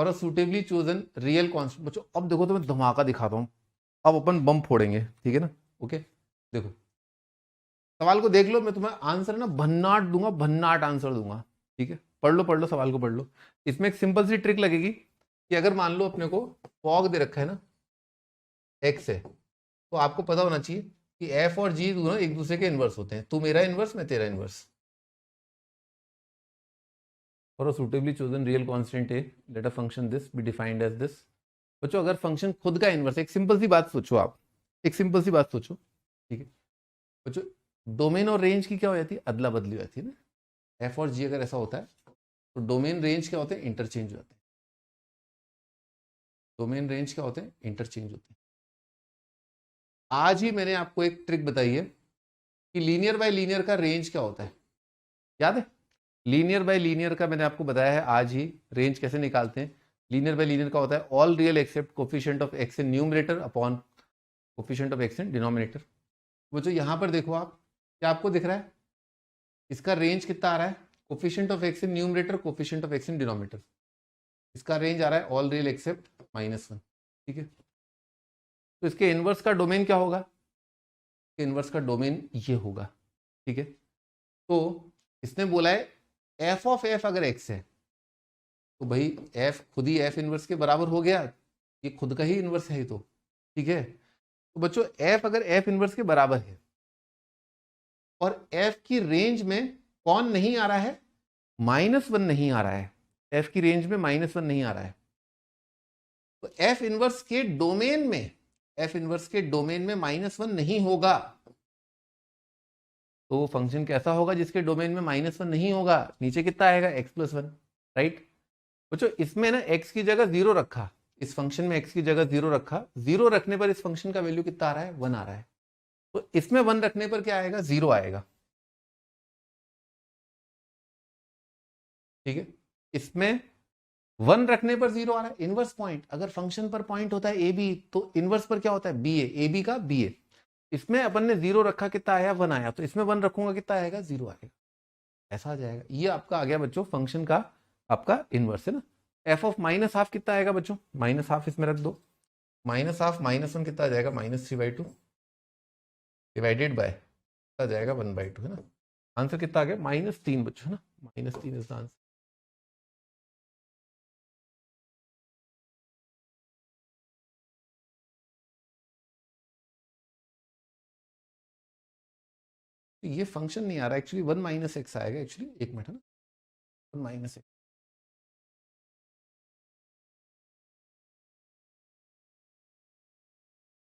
और अ suitably chosen real constant. बच्चों अब देखो तो मैं धमाका दिखाता हूँ, अब अपन बम फोड़ेंगे, ठीक है ना। ओके देखो सवाल को देख लो, मैं तुम्हें आंसर ना भन्नाट दूंगा, भन्नाट आंसर दूंगा, ठीक है। पढ़ लो सवाल को पढ़ लो। इसमें एक सिंपल सी ट्रिक लगेगी कि अगर मान लो अपने को फॉग दे रखा है ना एक्स है, तो आपको पता होना चाहिए कि एफ और जी दोनों एक दूसरे के इनवर्स होते हैं। तू मेरा इनवर्स, मैं तेरा inverse. For a suitably chosen real constant A let a function this be defined as this. बच्चों अगर फंक्शन खुद का इनवर्स, एक सिंपल सी बात सोचो आप, एक सिंपल सी बात सोचो, ठीक है बच्चों। डोमेन और रेंज की क्या हो जाती है, अदला बदली हो जाती है ना। एफ और जी अगर ऐसा होता है तो डोमेन रेंज क्या होते हैं, इंटरचेंज हो जाते हैं। डोमेन रेंज क्या होते हैं, इंटरचेंज होते हैं। आज ही मैंने आपको एक ट्रिक बताई है कि लीनियर बाय लीनियर का रेंज क्या होता है, याद है। लीनियर बाय लीनियर का मैंने आपको बताया है आज ही, रेंज कैसे निकालते हैं। लीनियर बाय लीनियर का होता है all real except coefficient of X in numerator upon coefficient of X in denominator. वो जो यहां पर देखो आप, क्या आपको दिख रहा है, इसका रेंज कितना आ रहा है, coefficient of X in numerator coefficient of X in denominator. इसका रेंज आ रहा है ऑल रियल एक्सेप्ट -1, ठीक है। तो इसके इनवर्स का डोमेन क्या होगा, इनवर्स का डोमेन ये होगा, ठीक है। तो इसने बोला है एफ ऑफ एफ अगर एक्स है तो भाई एफ खुद ही एफ इनवर्स के बराबर हो गया, ये खुद का ही इनवर्स है तो, ठीक है। तो बच्चों एफ अगर एफ इनवर्स के बराबर है और एफ की रेंज में कौन नहीं आ रहा है, -1 नहीं आ रहा है, एफ की रेंज में -1 नहीं आ रहा है, तो एफ इनवर्स के डोमेन में, एफ इनवर्स के डोमेन में -1 नहीं होगा। तो वो फंक्शन कैसा होगा जिसके डोमेन में -1 नहीं होगा, नीचे कितना आएगा x+1, राइट। बच्चों इसमें ना x की जगह 0 रखा, इस फंक्शन में x की जगह 0 रखा, 0 रखने पर इस फंक्शन का वैल्यू कितना आ रहा है, 1 आ रहा है। तो इसमें 1 रखने पर क्या आएगा, 0 आएगा, ठीक है। इसमें 1 रखने पर 0 आ रहा है, इनवर्स पॉइंट। अगर फंक्शन पर पॉइंट होता है ए बी तो इनवर्स पर क्या होता है, बी ए बी का बी ए। इसमें अपन ने 0 रखा, कितना आया, 1 आया, तो इसमें 1 रखूंगा कितना आएगा, 0 आएगा, ऐसा आ जाएगा। ये आपका आ गया बच्चों फंक्शन का आपका इनवर्स है ना। एफ ऑफ -½ कितना आएगा बच्चों, -½ इसमें रख दो, -½ -1 कितना आ जाएगा, -3/2 डिवाइडेड बाय कितना आ जाएगा, 1/2 है ना। आंसर कितना आ गया, -3 बच्चों है ना, -3 इज द आंसर। तो ये फंक्शन नहीं आ रहा एक्चुअली, 1 - x आएगा एक्चुअली, एक मिनट है ना, 1 - x,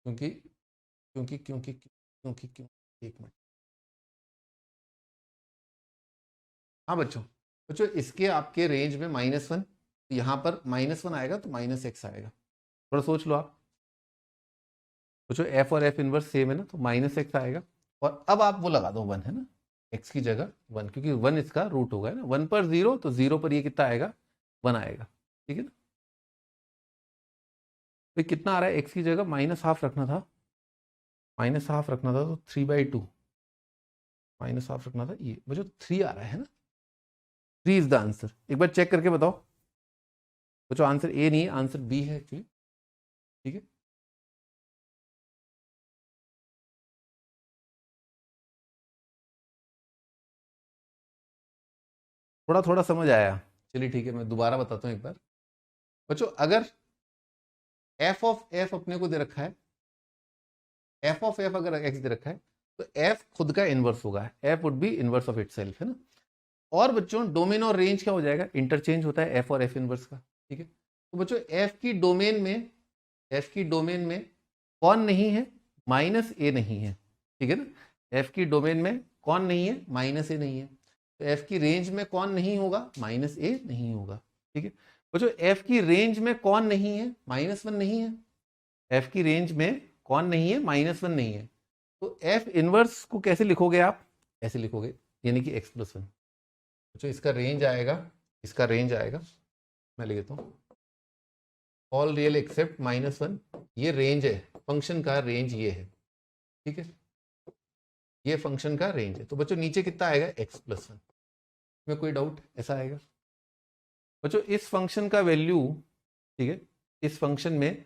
क्योंकि क्योंकि क्योंकि क्योंकि क्यों, एक मिनट। हाँ बच्चों, बच्चों इसके आपके रेंज में -1, यहाँ पर -1 आएगा तो -x आएगा, थोड़ा सोच लो आप। बच्चों एफ और एफ इनवर्स सेम है ना, तो -x आएगा। और अब आप वो लगा दो 1 है ना, x की जगह 1, क्योंकि 1 इसका रूट होगा ना, 1 पर 0 तो 0 पर ये कितना आएगा, 1 आएगा, ठीक है ना। तो कितना आ रहा है, x की जगह -½ रखना था, -½ रखना था तो 3/2, -½ रखना था, ये बच्चों 3 आ रहा है ना, 3 इज द आंसर। एक बार चेक करके बताओ बच्चों, आंसर ए नहीं है, आंसर बी है एक्चुअली, ठीक है। थोड़ा थोड़ा समझ आया, चलिए ठीक है, मैं दोबारा बताता हूँ एक बार। बच्चों अगर एफ ऑफ एफ अपने को दे रखा है, एफ ऑफ एफ अगर एक्स दे रखा है तो एफ खुद का इनवर्स होगा, F would be inverse of itself, है ना। और बच्चों डोमेन और रेंज क्या हो जाएगा, इंटरचेंज होता है एफ और एफ इनवर्स का, ठीक है। तो बच्चों एफ की डोमेन में, एफ की डोमेन में कौन नहीं है, -a नहीं है, ठीक है ना। एफ की डोमेन में कौन नहीं है, -a नहीं है, तो एफ की रेंज में कौन नहीं होगा, -a नहीं होगा, ठीक है। बच्चों एफ की रेंज में कौन नहीं है, -1 नहीं है, एफ की रेंज में कौन नहीं है, -1 नहीं है, तो एफ इनवर्स को कैसे लिखोगे आप, ऐसे लिखोगे, यानी कि x+1। तो इसका रेंज आएगा, इसका रेंज आएगा, मैं लिख देता हूँ ऑल रियल एक्सेप्ट -1, ये रेंज है फंक्शन का, रेंज ये है, ठीक है, ये फंक्शन का रेंज है। तो बच्चों नीचे कितना आएगा, x+1, में कोई डाउट, ऐसा आएगा। बच्चों इस फंक्शन का वैल्यू ठीक है। इस फंक्शन में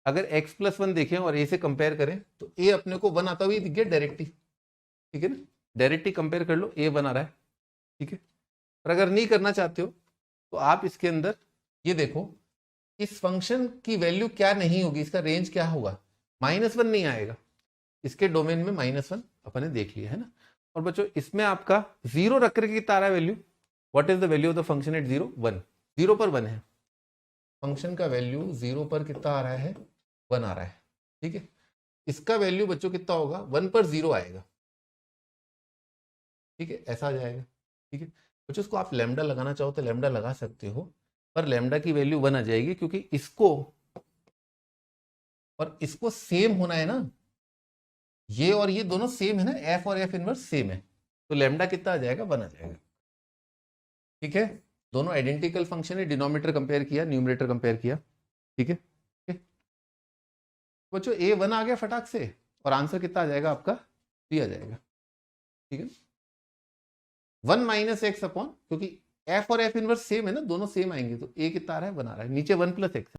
अगर x प्लस 1 देखें और a से कंपेयर करें तो a अपने को 1 आता हुआ दिख गया डायरेक्टली, ठीक है ना, डायरेक्टली कंपेयर कर लो, a 1 आ रहा है, ठीक है। और अगर नहीं करना चाहते हो तो आप इसके अंदर ये देखो, इस फंक्शन की वैल्यू क्या नहीं होगी, इसका रेंज क्या होगा, -1 नहीं आएगा, इसके डोमेन में -1 अपन ने देख लिया है ना। और बच्चों इसमें आपका 0 रख करके कितना आ रहा है value, what is the value of the function at 0, 1, 0 पर 1 है, फंक्शन का वैल्यू 0 पर कितना आ रहा है, 1 आ रहा है, ठीक है। इसका वैल्यू बच्चों कितना होगा, 1 पर 0 आएगा, ठीक है, ऐसा आ जाएगा, ठीक है। बच्चों इसको आप लैम्डा लगाना चाहो तो लैम्डा लगा सकते हो, पर लैम्डा की वैल्यू 1 आ जाएगी, क्योंकि इसको और इसको सेम होना है ना, ये और ये दोनों सेम है ना, एफ और एफ इनवर्स सेम है, तो लैम्डा कितना आ जाएगा, 1 आ जाएगा, ठीक है। दोनों आइडेंटिकल फंक्शन है, डिनोमिनेटर कंपेयर किया, न्यूमरेटर कंपेयर किया, ठीक है। बच्चों ए 1 आ गया फटाक से, और आंसर कितना आ जाएगा आपका, 3 आ जाएगा, ठीक है। 1 माइनस एक्स अपॉन, क्योंकि एफ और एफ इनवर्स सेम है ना, दोनों सेम आएंगे, तो ए कितना आ रहा है, 1 आ रहा है, नीचे 1 प्लस एक्स